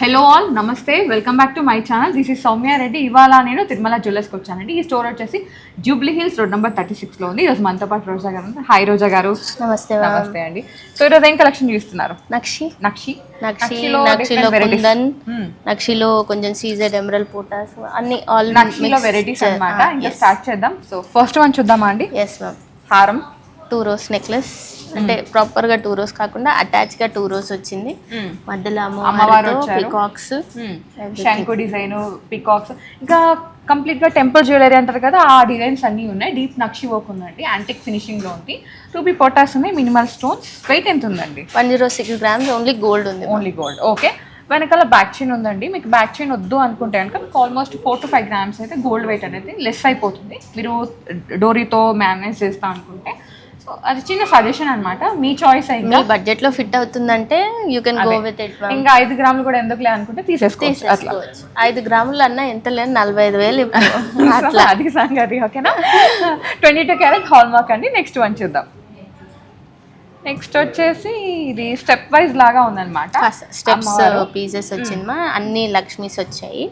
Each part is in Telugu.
హలో ఆల్, నమస్తే, welcome back to my channel. This is Soumya Reddy. ఇవాళ నేను తిరుమల జ్యువెలర్స్కి వచ్చానండి. ఈ స్టోర్ వచ్చేసి జూబ్లీ హిల్స్ రోడ్ నెంబర్ 36లో ఉంది. ఈరోజు మనతో పాటు రోజా గారు ఉంది. హాయ్ రోజా గారు. నమస్తే. నమస్తే అండి. సో ఈరోజు ఏం కలెక్షన్ చూస్తున్నారు? నక్షిలో కుందన్, నక్షిలో కొంచెం సీజెడ్ ఎమరల్డ్ పోటాస్ అన్ని ఆల్ నక్షిలో వెరైటీస్ అన్నమాట. ఇంకా స్టార్ట్ చేద్దాం. సో ఫస్ట్ వన్ చూద్దామా అండి? Yes ma'am. హారం, 2 రోస్ నెక్లెస్, అంటే ప్రాపర్ గా 2 రోస్ కాకుండా అటాచ్ గా 2 రోస్ వచ్చింది. మధ్యలో అమ్మవారు, పికాక్స్, శంకు డిజైన్, పికాక్స్, ఇంకా కంప్లీట్ గా టెంపుల్ జ్యువెలరీ అంటారు కదా, ఆ డిజైన్స్ అన్ని ఉన్నాయి. డీప్ నక్షి వర్క్ ఉందండి, యాంటిక్ ఫినిషింగ్ లో ఉంది. రూబీ పొటాస్ ఉన్నాయి, మినిమల్ స్టోన్స్. వెయిట్ ఎంత ఉందండి? 106 grams. ఓన్లీ గోల్డ్ ఉంది. Only gold. ఓకే. వెనకాల బ్యాక్ చైన్ ఉందండి. మీకు బ్యాక్ చైన్ వద్దు అనుకుంటే కనుక మీకు ఆల్మోస్ట్ 4 to 5 grams అయితే గోల్డ్ వెయిట్ అనేది లెస్ అయిపోతుంది, మీరు డోరీతో మేనేజ్ చేస్తా అనుకుంటే. సో అది చిన్న సజెషన్ అనమాట, మీ చాయిస్. మీ బడ్జెట్ లో ఫిట్ అవుతుందంటే you can go with it. ఇంకా 5 గ్రాములు కూడా ఎందుకులే అనుకుంటే తీసేసుకోవచ్చు. 5 గ్రాములు అన్నా ఎంత లేదు, 45,000 అట్లా. అది సంగతి. ఓకేనా? 22 క్యారెట్ హాల్ మార్క్ అండి. నెక్స్ట్ వన్ చూద్దాం. నెక్స్ట్ వచ్చేసి ఇది స్టెప్ వైజ్ లాగా ఉందన్నమాట. స్టెప్స్ పీసెస్ వచ్చిందమ్మా, అన్ని లక్ష్మీస్ వచ్చాయి.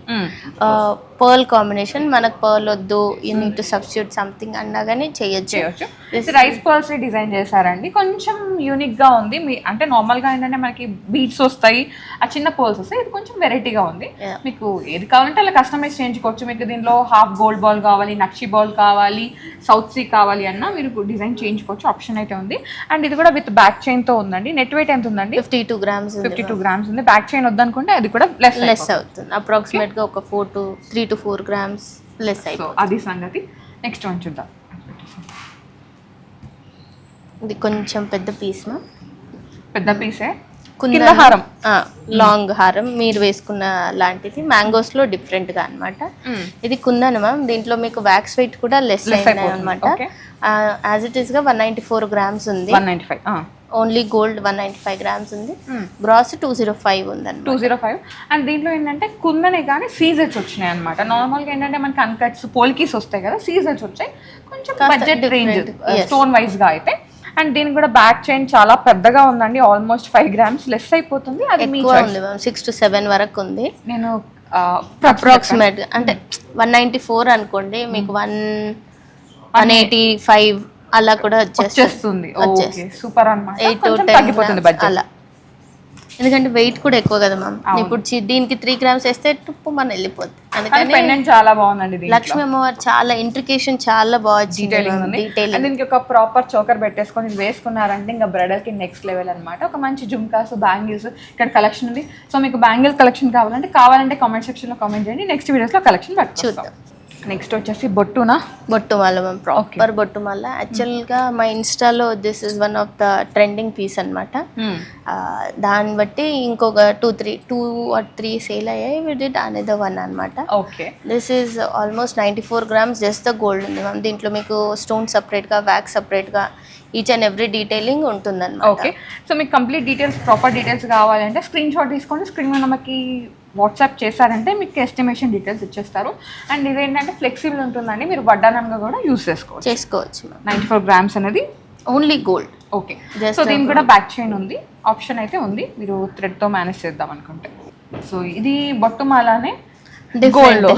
Pearl combination. మనకు పర్ల్ వద్దు, you need to substitute something అన్నా కానీ చేయొచ్చు. రైస్ పర్ల్స్ డిజైన్ చేశారండి, కొంచెం యూనిక్ గా ఉంది. అంటే నార్మల్ గా ఏంటంటే మనకి బీట్స్ వస్తాయి, ఆ చిన్న పర్ల్స్ వస్తాయి. ఇది కొంచెం వెరైటీగా ఉంది. మీకు ఏది కావాలంటే అలా కస్టమైజ్ చేయించుకోవచ్చు. మీకు దీనిలో హాఫ్ గోల్డ్ బాల్ కావాలి, నక్షి బాల్ కావాలి, సౌత్ సీ కావాలి అన్నా మీరు డిజైన్ చేయించుకోవచ్చు. ఆప్షన్ అయితే ఉంది. అండ్ ఇది కూడా విత్ బ్యాక్ చైన్ తో ఉందండి. నెట్ వెయిట్ ఎంత ఉందండి? 52 grams. 52 grams ఉంది. బ్యాక్ చైన్ వద్దనుకుంటే అది కూడా లెస్ అవుతుంది. అప్రాక్సిమేట్ గా ఒక 3 to 4 grams లెస్ అయిపోతుంది. అది సంగతి. నెక్స్ట్ వన్ చూద్దాం. ఇది కొంచెం పెద్ద పీస్ మా, పెద్ద పీసే. కింద హారం, లాంగ్ హారం మీరు వేసుకున్న లాంటిది, మ్యాంగోస్ లో డిఫరెంట్ గా అనమాట. ఇది కుందన్ మ్యామ్. దీంట్లో మీకు వ్యాక్స్ వెయిట్ కూడా లెస్ అయినాయి అనమాట. యాజ్ ఇట్ ఈస్ గా 194 grams ఉంది. 195. ఓన్లీ గోల్డ్ 195 grams ఉంది. గ్రాస్ 205 ఉందండి. 205. అండ్ దీంట్లో ఏంటంటే కుందనే కానీ సీజర్స్ వచ్చినాయి అనమాట. నార్మల్గా ఏంటంటే మనకి అన్కట్స్ పోల్కీస్ వస్తాయి కదా, సీజర్స్ వచ్చాయి. కొంచెం బడ్జెట్ రేంజ్ స్టోన్ వైజ్ గా అయితే. అండ్ దీనికి కూడా బ్యాక్ చైన్ చాలా పెద్దగా ఉందండి, ఆల్మోస్ట్ 5 grams లెస్ అయిపోతుంది. అది మీ ఉంది 6 to 7 వరకు ఉంది. నేను అప్రాక్సిమేట్ అంటే 194 అనుకోండి, మీకు 185 అలా కూడా వచ్చేస్తుంది. సూపర్ అన్నమాట. 8 to 10 అలా. ఎందుకంటే వెయిట్ కూడా ఎక్కువ కదా మ్యామ్. ఇప్పుడు దీనికి 3 grams వేస్తే టుప్పు మన వెళ్ళిపోద్ది. అందుకని చాలా బాగుందండి. లక్ష్మీ అమ్మవారు చాలా ఇంట్రికేషన్ చాలా బాగా డీటెయిల్. దీనికి ఒక ప్రాపర్ చోకర్ పెట్టేసుకొని వేసుకున్నారంటే ఇంకా బ్రైడల్ కి నెక్స్ట్ లెవెల్ అనమాట. ఒక మంచి జుమ్కాస్, బ్యాంగిల్స్ ఇక్కడ కలెక్షన్ ఉంది. సో మీకు బ్యాంగిల్ కలెక్షన్ కావాలంటే కామెంట్ సెక్షన్ లో కామెంట్ చేయండి. నెక్స్ట్ వీడియోస్ లో కలెక్షన్ చూద్దాం. నెక్స్ట్ వచ్చేసి బొట్టుమాల మ్యామ్. ప్రాపర్ బొట్టుమాల. యాక్చువల్గా మా ఇన్స్టాలో this is one of the trending piece అనమాట. దాన్ని బట్టి ఇంకొక 2 or 3 సేల్ అయ్యాయి. వి డిడ్ అనదర్ వన్ అనమాట. This is almost 94 grams just the gold ఉంది మ్యామ్. దీంట్లో మీకు స్టోన్ సపరేట్గా, వ్యాక్స్ సపరేట్గా, ఈచ్ అండ్ ఎవ్రీ డీటెయిలింగ్ ఉంటుందన్నమాట. ఓకే. సో మీకు కంప్లీట్ డీటెయిల్స్, ప్రాపర్ డీటెయిల్స్ కావాలంటే స్క్రీన్ షాట్ తీసుకొని స్క్రీన్ మీద మనకి వాట్సాప్ చేశారంటే మీకు ఎస్టిమేషన్ డీటెయిల్స్ ఇచ్చేస్తారు. అండ్ ఇదేంటంటే ఫ్లెక్సిబుల్ ఉంటుందండి, మీరు వడ్డానంగా కూడా యూస్ చేసుకోవచ్చు. 94 grams అనేది ఓన్లీ గోల్డ్. ఓకే. సో దీనికి కూడా బ్యాక్ చైన్ ఉంది, ఆప్షన్ అయితే ఉంది, మీరు థ్రెడ్తో మేనేజ్ చేద్దాం అనుకుంటే. సో ఇది బొట్టుమాలనే గోల్డ్ లో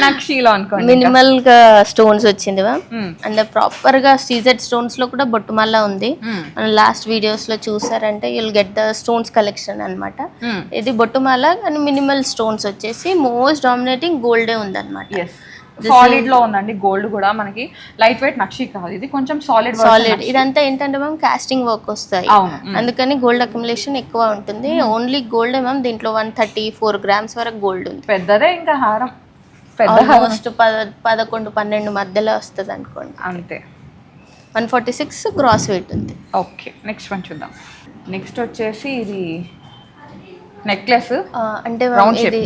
నక్షిలో అనుకోండి, మినిమల్ గా స్టోన్స్ వచ్చింది మ్యామ్. అండ్ ప్రాపర్ గా సీజెడ్ స్టోన్స్ లో కూడా బొట్టుమల్ల ఉంది. మనం లాస్ట్ వీడియోస్ లో చూసారంటే you'll get the stones collection అనమాట. ఇది బొట్టుమాల అండ్ మినిమల్ స్టోన్స్ వచ్చేసి మోస్ట్ డామినేటింగ్ గోల్డే ఉంది అనమాట. సాలిడ్ లో ఉందండి. గోల్డ్ కూడా మనకి లైట్ వెయిట్ నక్షి కాదు, ఇది కొంచెం సాలిడ్. ఇదంతా ఏంటంటే మ్యామ్ కాస్టింగ్ వర్క్ వస్తాయి, అందుకని గోల్డ్ అక్యుములేషన్ ఎక్కువ ఉంటుంది. Only gold ma'am. దీంట్లో 134 grams వరకు గోల్డ్ ఉంది. పెద్దదే. ఇంకా హారం ఆల్మోస్ట్ 11-12 మధ్యలో వస్తుంది అనుకోండి, అంతే. 146 గ్రాస్ వెయిట్ ఉంది. ఓకే. నెక్స్ట్ వన్ చూద్దాం. నెక్స్ట్ వచ్చేసి ఇది నెక్లెస్. అంటే ఇది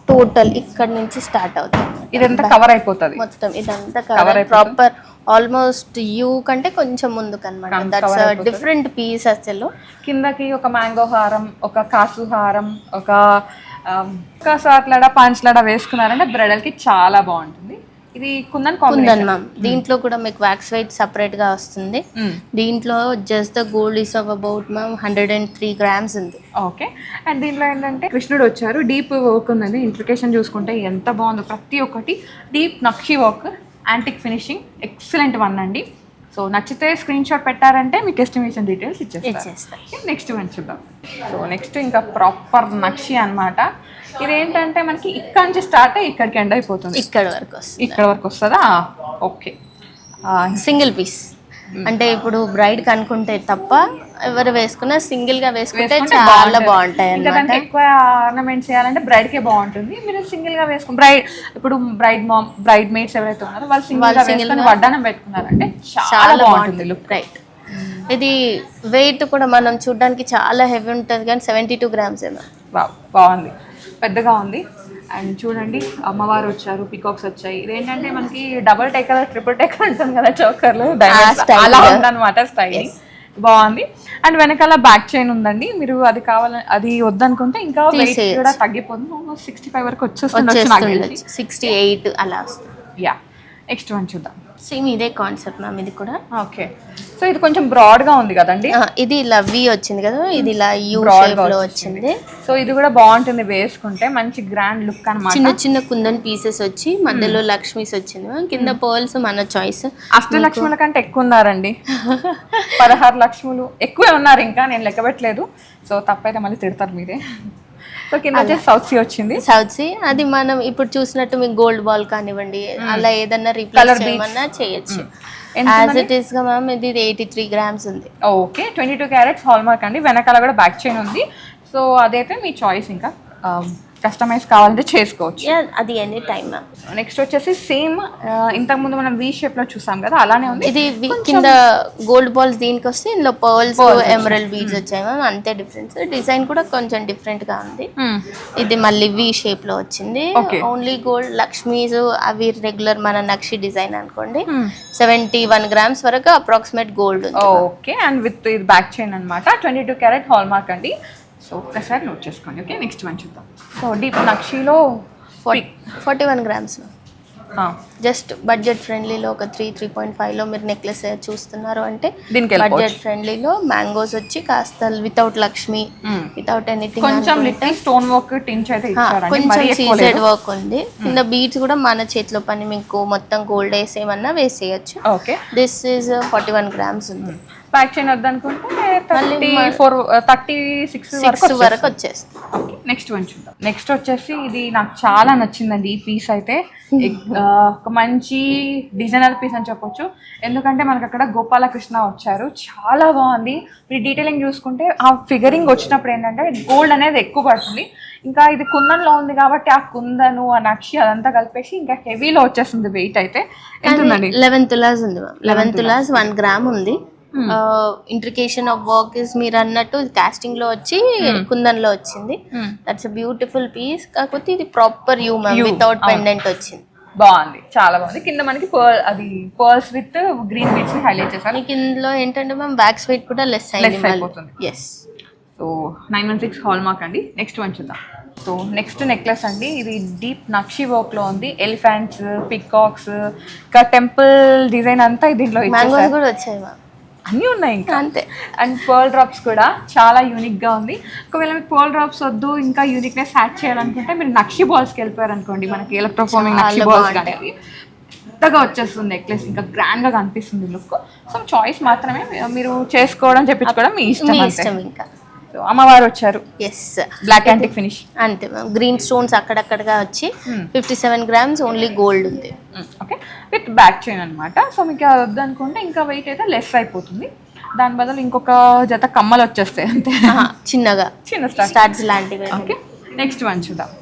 టోటల్ ఇక్కడ నుంచి స్టార్ట్ అవుతుంది. ఇదంతా కవర్ అయిపోతుంది మొత్తం. ఇదంతా కవర్ ప్రాపర్ ఆల్మోస్ట్ యూ కంటే కొంచెం ముందుకు అనమాట. That's different piece. అసలు కిందకి ఒక మ్యాంగో హారం, ఒక కాసు హారం, ఒక కాసు అట్లాడా పాంచ్లాడా వేసుకున్నారంటే బ్రైడల్ కి చాలా బాగుంటుంది. ఇది కుందన్ కుందన్ మ్యామ్. దీంట్లో కూడా మీకు వ్యాక్స్ వెయిట్ సపరేట్ గా వస్తుంది. దీంట్లో just the gold is of about ma'am 103 grams ఉంది. ఓకే. అండ్ దీంట్లో ఏంటంటే కృష్ణుడు వచ్చారు, డీప్ వర్క్ ఉందండి. ఇంట్రికేషన్ చూసుకుంటే ఎంత బాగుందో, ప్రతి ఒక్కటి deep nakshi work, antique finishing, excellent one అండి. సో నచ్చితే స్క్రీన్ షాట్ పెట్టారంటే మీకు ఎస్టిమేషన్ డీటెయిల్స్ ఇచ్చేస్తాను. నెక్స్ట్ వన్ చూద్దాం. సో నెక్స్ట్ ఇంకా ప్రాపర్ నక్షి అన్నమాట. ఇదేంటంటే మనకి ఇక్కడ నుంచి స్టార్ట్ అయ్యి ఇక్కడికి ఎండ్ అయిపోతుంది. ఇక్కడ వరకు వస్తుందా? ఓకే. సింగిల్ పీస్ అంటే ఇప్పుడు బ్రైడ్ కనుకుంటే తప్ప ఎవరు వేసుకున్నా సింగిల్ గా వేసుకుంటే చాలా బాగుంటాయి అన్నమాట. ఎక్కువ ఆర్నమెంట్స్ చేయాలంటే బ్రైడ్ కే బాగుంటుంది. మీరు సింగిల్ గా వేసుకుని ఇప్పుడు బ్రైడ్ మేడ్స్ ఎవరైతే ఉన్నారో వాళ్ళు సింగిల్ గా వడ్డానం పెట్టుకున్నారంటే చాలా బాగుంటుంది లుక్. రైట్. ఇది వెయిట్ కూడా మనం చూడడానికి చాలా హెవీ ఉంటుంది కానీ 72 grams ఏమో. బాగుంది, పెద్దగా ఉంది. అండ్ చూడండి అమ్మవారు వచ్చారు, పికాక్స్ వచ్చాయి. ఇదేంటంటే మనకి డబుల్ టేకర్ ట్రిపుల్ టేకర్ ఉంటుంది కదా చోకర్లు, అలా ఉందన్నమాట స్టైల్. బాగుంది. అండ్ వెనకాల బ్యాక్ చైన్ ఉందండి. మీరు అది అది వద్దనుకుంటే ఇంకా వెయిట్ కూడా తగ్గిపోతుంది. 65 వరకు వచ్చేస్తుంది, 68 అలా వస్తుంది. యా. నెక్స్ట్ వన్ చూద్దాం. సేమ్ ఇదే కాన్సెప్ట్ మ్యామ్ ఇది కూడా. ఓకే. సో ఇది కొంచెం బ్రాడ్ గా ఉంది కదండి. ఇది ఇలా వి వచ్చింది కదా, ఇది ఇలా యూ షేప్ లో వచ్చింది. సో ఇది కూడా బాగుంటుంది వేసుకుంటే, మంచి గ్రాండ్ లుక్ అన్నమాట. చిన్న చిన్న కుందన్ పీసెస్ వచ్చి మధ్యలో లక్ష్మీస్ వచ్చింది. కింద పర్ల్స్ మన చాయిస్. అష్టలక్ష్ముల కంటే ఎక్కువ ఉన్నారండి. 16 లక్ష్ములు ఎక్కువే ఉన్నారు, ఇంకా నేను లెక్క పెట్టలేదు. సో తప్పైతే మళ్ళీ తిడతారు మీరే. సో కింద వచ్చేసి సౌత్ సీ వచ్చింది. సౌత్ సీ అది మనం ఇప్పుడు చూసినట్టు మీకు గోల్డ్ బాల్ కానివ్వండి, అలా ఏదన్నా రీప్లేస్ చేయమన్నా చేయొచ్చు. యాజ్ ఇట్ ఈస్ గా మ్యామ్ ఇది 83 grams ఉంది. ఓకే. 22 carats హాల్ మార్క్ అండి. వెనకాల కూడా బ్యాక్ చైన్ ఉంది. సో అదైతే మీ చాయిస్, ఇంకా కస్టమైజ్ కావాలంటే చేసుకోవచ్చు. అది ఎనీ టైమ్. నెక్స్ట్ వచ్చేసి సేమ్ ఇంతకు ముందు మనం వి షేప్ లో చూసాం కదా, అలానే ఉంది. ఇది కింద గోల్డ్ బాల్స్ దీనికి వస్తే ఇందులో పర్ల్స్ ఎమరల్డ్ బీడ్స్ వచ్చాయి మ్యామ్, అంతే డిఫరెన్స్. డిజైన్ కూడా కొంచెం డిఫరెంట్ గా ఉంది. ఇది మళ్ళీ వి షేప్ లో వచ్చింది. ఓన్లీ గోల్డ్ లక్ష్మీస్ అవి రెగ్యులర్ మన నక్షి డిజైన్ అనుకోండి. 71 grams వరకు అప్రాక్సిమేట్ గోల్డ్ ఉంది. ఓకే. అండ్ విత్ ఇది బ్యాక్ చైన్ అనమాట. 22 carat హాల్ మార్క్ అండి. సో ఒక్కసారి నోట్ చేసుకోండి. ఓకే. నెక్స్ట్ వన్ చూద్దాం. సో డీప్ నక్షిలో 41 grams. జస్ట్ బడ్జెట్ ఫ్రెండ్లీలో ఒక 3.5 లో మీరు నెక్లెస్ చూస్తున్నారు అంటే బడ్జెట్ ఫ్రెండ్లీలో మ్యాంగోస్ వచ్చి కాస్త వితౌట్ లక్ష్మి, వితౌట్ ఎనీథింగ్, కొంచెం స్టోన్ వర్క్ టించ్ అయితే ఇచ్చారు, కొంచెం సీజెడ్ వర్క్ ఉంది. కింద బీడ్స్ కూడా మన చేతిలో పని మీకు మొత్తం గోల్డ్ వేసేయమన్నా వేసేయచ్చు. ఓకే. దిస్ ఈజ్ 41 grams ఉంది. బ్యాక్ చైన్ వద్దనుకుంటే 36 వరకు వచ్చేస్తుంది. నెక్స్ట్ వన్ చూద్దాం. నెక్స్ట్ వచ్చేసి ఇది నాకు చాలా నచ్చిందండి ఈ పీస్ అయితే. ఒక మంచి డిజైనర్ పీస్ అని చెప్పొచ్చు. ఎందుకంటే మనకు అక్కడ గోపాలకృష్ణ వచ్చారు, చాలా బాగుంది. మీరు డీటెయిలింగ్ చూసుకుంటే ఆ ఫిగరింగ్ వచ్చినప్పుడు ఏంటంటే గోల్డ్ అనేది ఎక్కువ పడుతుంది. ఇంకా ఇది కుందన్లో ఉంది కాబట్టి ఆ కుందను ఆ నక్షి అదంతా కలిపేసి ఇంకా హెవీలో వచ్చేస్తుంది. వెయిట్ అయితే ఎంత ఉందండి? 11 తులాస్ ఉంది. 11 తులాస్ 1 gram ఉంది. ఇంట్రికేషన్ ఆఫ్ వర్క్ ఇస్ మీరు అన్నట్టు కాస్టింగ్ లో వచ్చి కుందన్ లో వచ్చింది. That's a beautiful piece. కాకపోతే ఇది proper U ma'am, without pendant వచ్చింది. బాగుంది, చాలా బాగుంది. కింద మనకి pearls with green beads highlight చేశారు. మీకు ఇందులో ఏంటంటే మ్యామ్ బ్యాక్స్ వెయిట్ కూడా లెస్ అయిపోతుంది. ఎస్. సో 916 హాల్ మార్క్ అండి. నెక్స్ట్ వన్ చూద్దాం. సో నెక్స్ట్ నెక్లెస్ అండి. ఇది డీప్ నక్షి వర్క్ లో ఉంది. ఎలిఫెంట్స్, పికాక్స్, ఇంకా టెంపుల్ డిజైన్ అంతా దీంట్లో మ్యాంగోస్ కూడా వచ్చాయి మ్యామ్, అన్నీ ఉన్నాయి ఇంకా అంతే. అండ్ పర్ల్ డ్రాప్స్ కూడా చాలా యూనిక్ గా ఉంది. ఒకవేళ మీకు పర్ల్ డ్రాప్స్ వద్దు, ఇంకా యూనిక్నెస్ యాడ్ చేయాలనుకుంటే మీరు నక్షి బాల్స్కి వెళ్ళిపోయారు అనుకోండి. మనకి ఎలక్ట్రోఫార్మింగ్ నక్షి బాల్స్ కానీ పెద్దగా వచ్చేస్తుంది నెక్లెస్, ఇంకా గ్రాండ్ గా కనిపిస్తుంది లుక్. సో చాయిస్ మాత్రమే, మీరు చేసుకోవడం చెప్పించుకోవడం మీ ఇష్టం. ఇంకా అమ్మవారు వచ్చారు. ఎస్. బ్లాక్ యాంటిక్ ఫినిష్ అంతే మ్యామ్. గ్రీన్ స్టోన్స్ అక్కడక్కడగా వచ్చి 57 grams ఓన్లీ గోల్డ్ ఉంది. ఓకే. విత్ బ్యాక్ చైన్ అనమాట. సో మీకు అది వద్దనుకుంటే ఇంకా వెయిట్ అయితే లెస్ అయిపోతుంది. దాని బదులు ఇంకొక జత కమ్మలు వచ్చేస్తాయి అంతే, చిన్న స్టార్ట్స్ లాంటివి. ఓకే. నెక్స్ట్ వన్ చూద్దాం.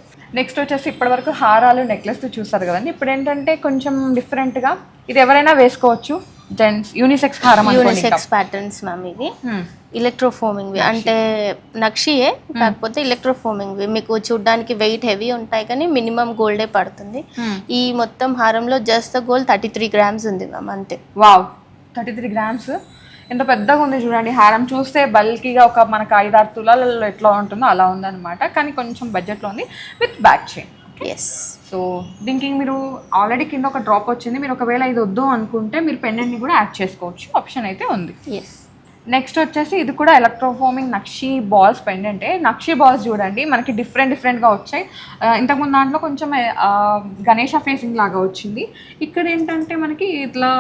నెక్స్ట్ వచ్చేసి ఇప్పటి వరకు హారాలు నెక్లెస్ చూస్తారు కదండి. ఇప్పుడు ఏంటంటే కొంచెం డిఫరెంట్గా, ఇది ఎవరైనా వేసుకోవచ్చు. జెంట్స్ యూనిసెక్స్ హారం, యూనిసెక్స్ ప్యాటర్న్స్ మ్యామ్. ఇది ఎలక్ట్రోఫోమింగ్ అంటే నక్షియే, కాకపోతే ఎలక్ట్రోఫోమింగ్ మీకు చూడడానికి వెయిట్ హెవీ ఉంటాయి కానీ మినిమం గోల్డే పడుతుంది. ఈ మొత్తం హారంలో జస్ట్ గోల్డ్ 33 grams ఉంది మ్యామ్, అంతే. Wow, 33 grams. ఎంత పెద్దగా ఉంది చూడండి. హారం చూస్తే బల్కీగా ఒక మనకు 5-6 తులాలలో ఎట్లా ఉంటుందో అలా ఉందన్నమాట. కానీ కొంచెం బడ్జెట్లో ఉంది, with back chain. Okay. Yes. So దీనికి మీరు ఆల్రెడీ కింద ఒక డ్రాప్ వచ్చింది, మీరు ఒకవేళ ఇది వద్దు అనుకుంటే మీరు పెండెంట్ని కూడా యాడ్ చేసుకోవచ్చు, ఆప్షన్ అయితే ఉంది. ఎస్. నెక్స్ట్ వచ్చేసి ఇది కూడా ఎలక్ట్రోఫోమింగ్ నక్షి బాల్స్ పెండెంటే. నక్షి బాల్స్ చూడండి మనకి డిఫరెంట్గా వచ్చాయి. ఇంతకుముందు దాంట్లో కొంచెం గణేష ఫేసింగ్ లాగా వచ్చింది. ఇక్కడ ఏంటంటే మనకి ఇట్లా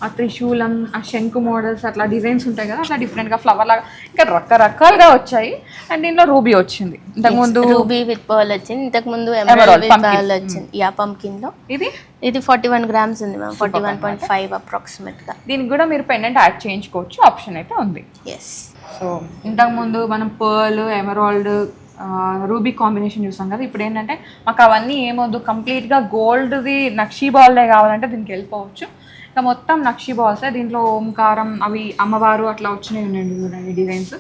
ఆ త్రిశూలం, ఆ శంకు మోడల్స్ అట్లా డిజైన్స్ ఉంటాయి కదా, అట్లా డిఫరెంట్గా ఫ్లవర్ లాగా ఇంకా రకరకాలుగా వచ్చాయి. అండ్ దీనిలో రూబీ వచ్చింది, ఇంతకుముందు రూబీ విత్ పర్ల్ వచ్చింది, ఇంతకుముందు ఎమరాల్డ్ విత్ పర్ల్ వచ్చింది. యా, పంకిన్ లో ఇది 41 grams ఉంది మ్యామ్, 41.5 అప్రాక్సిమేట్గా. దీనికి కూడా మీరు పెండెంట్ యాడ్ చేయించుకోవచ్చు, ఆప్షన్ అయితే ఉంది. ఎస్. సో ఇంతకుముందు మనం పర్ల్, ఎమరాల్డ్, రూబీ కాంబినేషన్ చూసాం కదా. ఇప్పుడు ఏంటంటే మాకు అవన్నీ ఏమొద్దు, కంప్లీట్గా గోల్డ్ది నక్షీ బాల్డే కావాలంటే దీనికి వెళ్ళిపోవచ్చు. ఇంకా మొత్తం నక్షీ బాల్సే. దీంట్లో ఓంకారం, అవి అమ్మవారు అట్లా వచ్చినాయి ఉండండి చూడండి, డిజైన్స్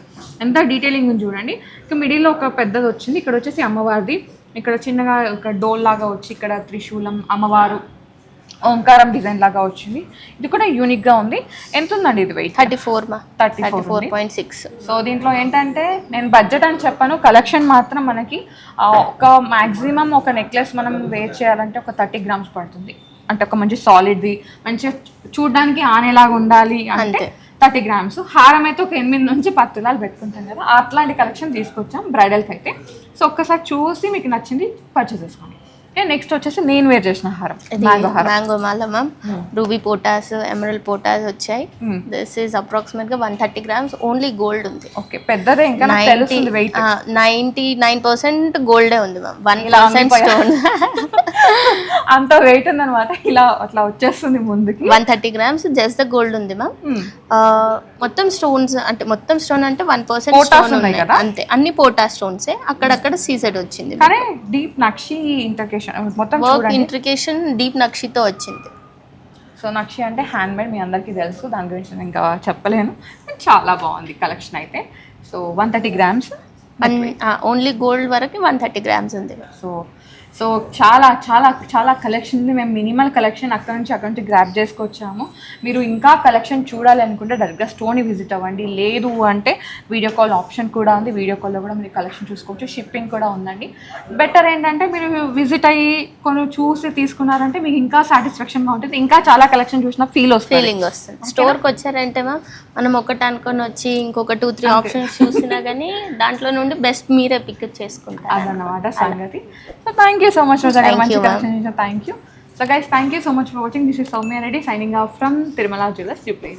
ఎంత డీటెయిలింగ్ ఉంది చూడండి. ఇంకా మిడిల్లో ఒక పెద్దది వచ్చింది, ఇక్కడ వచ్చేసి అమ్మవారిది, ఇక్కడ చిన్నగా ఒక డోల్ లాగా వచ్చి ఇక్కడ త్రిశూలం, అమ్మవారు, ఓంకారం డిజైన్ లాగా వచ్చింది. ఇది కూడా యూనిక్గా ఉంది. ఎంత ఉందండి ఇది వెయిట్? 34.6. సో దీంట్లో ఏంటంటే నేను బడ్జెట్ అని చెప్పాను, కలెక్షన్ మాత్రం మనకి ఒక మ్యాక్సిమం ఒక నెక్లెస్ మనం వేర్ చేయాలంటే ఒక 30 grams పడుతుంది. అంటే ఒక మంచి సాలిడ్ది, మంచిగా చూడడానికి ఆనేలాగా ఉండాలి అంటే 30 grams. హారం అయితే ఒక 8 నుంచి 10 తులాలు పెట్టుకుంటాం కదా, అట్లాంటి కలెక్షన్ తీసుకొచ్చాం బ్రైడల్కి అయితే. సో ఒక్కసారి చూసి మీకు నచ్చింది పర్చేస్ చేసుకోండి. నెక్స్ట్ వచ్చేసి నేను వేర్ చేసిన హారం, మ్యాంగో మాల మ్యామ్. రూబీ పోటాస్, ఎమరల్డ్ పోటాస్ వచ్చాయి. దిస్ ఈస్ అప్రాక్సిమేట్ గా 130 grams, ఓన్లీ గోల్డ్ ఉంది. ఓకే, పెద్దదే. ఇంకా 99% గోల్డే ఉంది మ్యామ్, 1% స్టోన్. అంత వెయిట్ ఉందన్నమాట, ఇలా అట్లా వచ్చేస్తుంది ముందుకి. 130 grams జస్ట్ ద గోల్డ్ ఉంది మ్యామ్. మొత్తం స్టోన్స్ అంటే మొత్తం స్టోన్ అంటే 1% స్టోన్ ఉన్నాయి కదా, అంతే. అన్ని పోటా స్టోన్సే, అక్కడక్కడ సీసెడ్ వచ్చింది. కానీ డీప్ నక్షి ఇంట్రికేషన్ మొత్తం వర్క్ ఇంట్రికేషన్ డీప్ నక్షితో వచ్చింది. సో నక్షి అంటే హ్యాండ్ మేడ్, మీ అందరికీ తెలుసు, దాని గురించి నేను ఇంకా చెప్పలేను. చాలా బాగుంది కలెక్షన్ అయితే. సో 130 grams ఓన్లీ గోల్డ్ వరకు 130 grams ఉంది. సో చాలా చాలా చాలా కలెక్షన్ ఉంది. మేము మినిమల్ కలెక్షన్ అక్కడ నుంచి గ్రాప్ చేసుకొచ్చాము. మీరు ఇంకా కలెక్షన్ చూడాలి అనుకుంటే డైరెక్ట్గా స్టోర్ని విజిట్ అవ్వండి, లేదు అంటే వీడియో కాల్ ఆప్షన్ కూడా ఉంది, వీడియో కాల్లో కూడా మీరు కలెక్షన్ చూసుకోవచ్చు, షిప్పింగ్ కూడా ఉందండి. బెటర్ ఏంటంటే మీరు విజిట్ అయ్యి కొన్ని చూసి తీసుకున్నారంటే మీకు ఇంకా సాటిస్ఫాక్షన్గా ఉంటుంది, ఇంకా చాలా కలెక్షన్ చూసిన ఫీలింగ్ వస్తుంది. స్టోర్కి వచ్చారంటే మనం ఒకటి అనుకొని వచ్చి ఇంకొక 2-3 ఆప్షన్స్ చూసినా కానీ దాంట్లో నుండి బెస్ట్ మీరే పిక్ చేసుకుంటారు, అదన్నమాట సంగతి. So thank you so much, Roja. Thank you. So guys, thank you so much for watching. This is Soumya Reddy signing off from Tirumala Jewellers, Dubai.